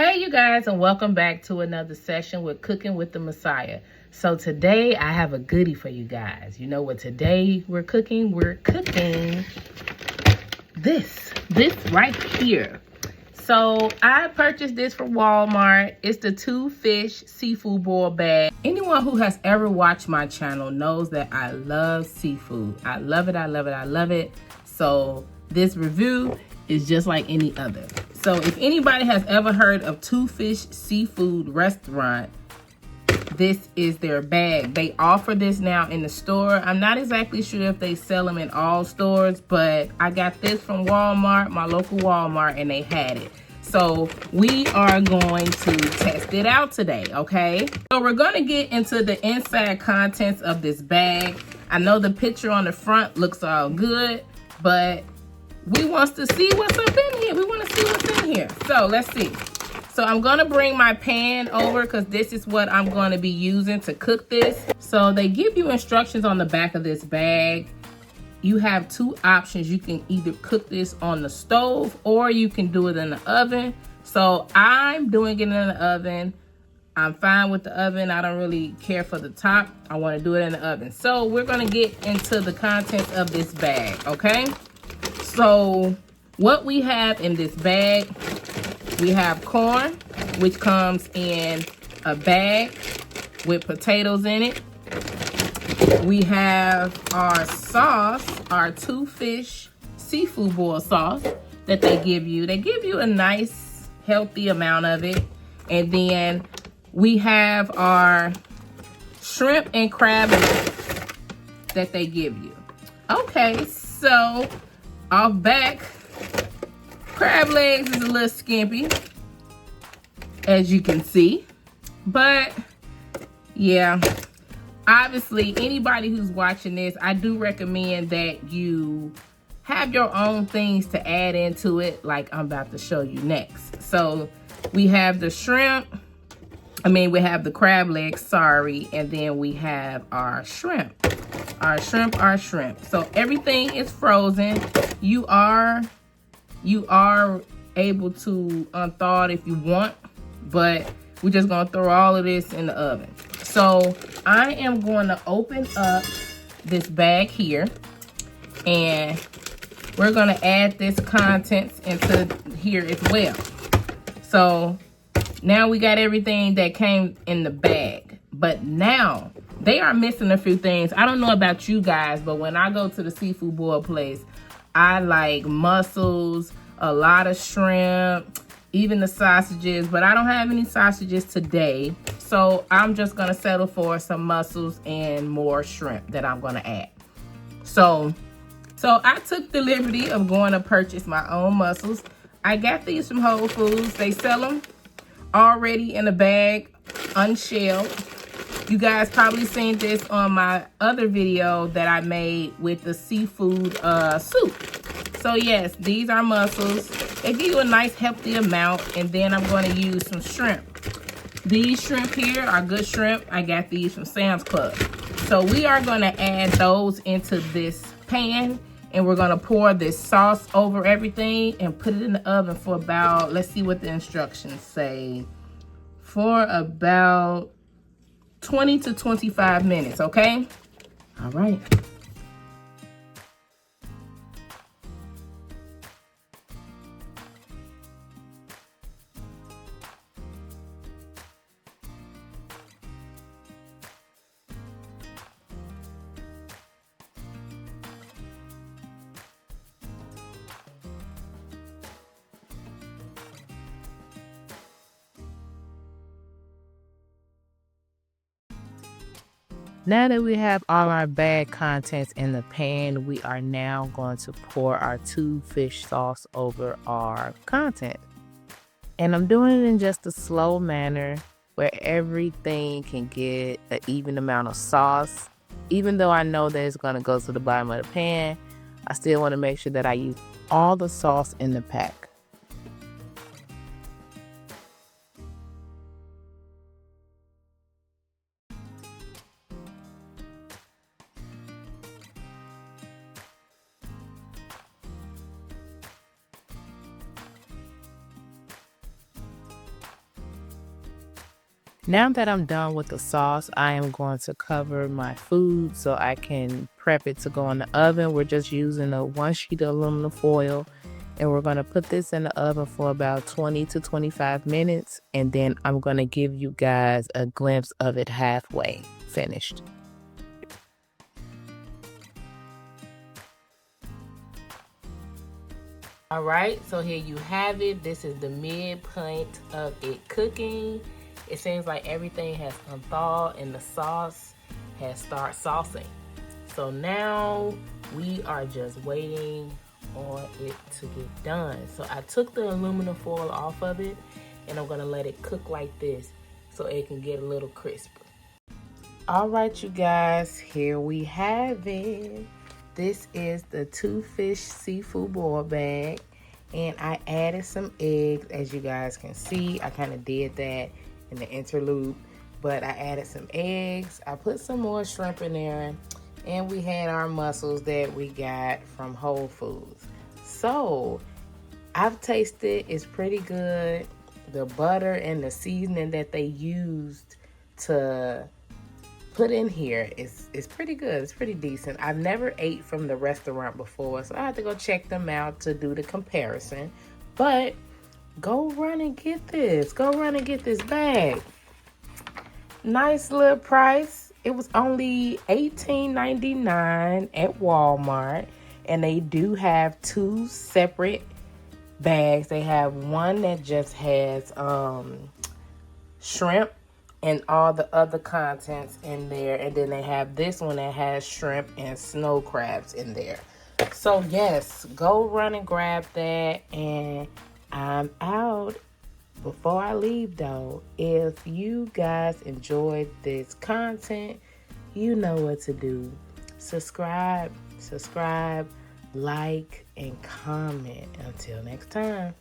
Hey you guys, and welcome back to another session with Cooking with the Messiah. So today I have a goodie for you guys. You know what today we're cooking? We're cooking this right here. So I purchased this from Walmart. It's the 2-fish seafood boil bag. Anyone who has ever watched my channel knows that I love seafood. I love it, I love it, I love it. So this review is just like any other. So if anybody has ever heard of 2-Fish Seafood Restaurant, this is their bag. They offer this now in the store. I'm not exactly sure if they sell them in all stores, but I got this from Walmart, my local Walmart, and they had it. So we are going to test it out today, okay? So we're gonna get into the inside contents of this bag. I know the picture on the front looks all good, but we want to see what's up in here. We want to see what's in here. So let's see. So I'm going to bring my pan over because this is what I'm going to be using to cook this. So they give you instructions on the back of this bag. You have two options. You can either cook this on the stove or you can do it in the oven. So I'm doing it in the oven. I'm fine with the oven. I don't really care for the top. I want to do it in the oven. So we're going to get into the contents of this bag, okay? So what we have in this bag, we have corn, which comes in a bag with potatoes in it. We have our sauce, our 2-fish seafood boil sauce that they give you. They give you a nice, healthy amount of it. And then we have our shrimp and crab legs that they give you. Okay, so off back, crab legs is a little skimpy, as you can see. But yeah, obviously anybody who's watching this, I do recommend that you have your own things to add into it, like I'm about to show you next. So we have the shrimp, we have the crab legs, sorry, and then we have our shrimp. Our shrimp. So everything is frozen. You are able to unthaw it if you want, but we're just gonna throw all of this in the oven. So I am going to open up this bag here, and we're gonna add this contents into here as well. So now we got everything that came in the bag, but now they are missing a few things. I don't know about you guys, but when I go to the seafood boil place, I like mussels, a lot of shrimp, even the sausages, but I don't have any sausages today. So I'm just gonna settle for some mussels and more shrimp that I'm gonna add. So I took the liberty of going to purchase my own mussels. I got these from Whole Foods. They sell them already in a bag, unshelled. You guys probably seen this on my other video that I made with the seafood soup. So yes, these are mussels. They give you a nice healthy amount, and then I'm going to use some shrimp. These shrimp here are good shrimp. I got these from Sam's Club. So we are going to add those into this pan, and we're going to pour this sauce over everything and put it in the oven for about, let's see what the instructions say, for about 20 to 25 minutes, okay? All right. Now that we have all our bag contents in the pan, we are now going to pour our 2-fish sauce over our content. And I'm doing it in just a slow manner where everything can get an even amount of sauce. Even though I know that it's going to go to the bottom of the pan, I still want to make sure that I use all the sauce in the pack. Now that I'm done with the sauce, I am going to cover my food so I can prep it to go in the oven. We're just using a 1 sheet of aluminum foil, and we're going to put this in the oven for about 20 to 25 minutes. And then I'm going to give you guys a glimpse of it halfway finished. All right, so here you have it. This is the midpoint of it cooking. It seems like everything has unthawed and the sauce has started saucing. So now we are just waiting on it to get done. So I took the aluminum foil off of it, and I'm gonna let it cook like this so it can get a little crisper. All right, you guys, here we have it. This is the 2-fish seafood boil bag, and I added some eggs. As you guys can see, I kind of did that in the interlude, but I added some eggs. I put some more shrimp in there, and we had our mussels that we got from Whole Foods. So I've tasted, it's pretty good. The butter and the seasoning that they used to put in here is pretty good. It's pretty decent. I've never ate from the restaurant before, so I have to go check them out to do the comparison. But go run and get this. Go run and get this bag. Nice little price. It was only $18.99 at Walmart, and they do have 2 separate bags. They have one that just has shrimp and all the other contents in there, and then they have this one that has shrimp and snow crabs in there. So yes, go run and grab that, and I'm out. Before I leave though, if you guys enjoyed this content, you know what to do. Subscribe, like, and comment. Until next time.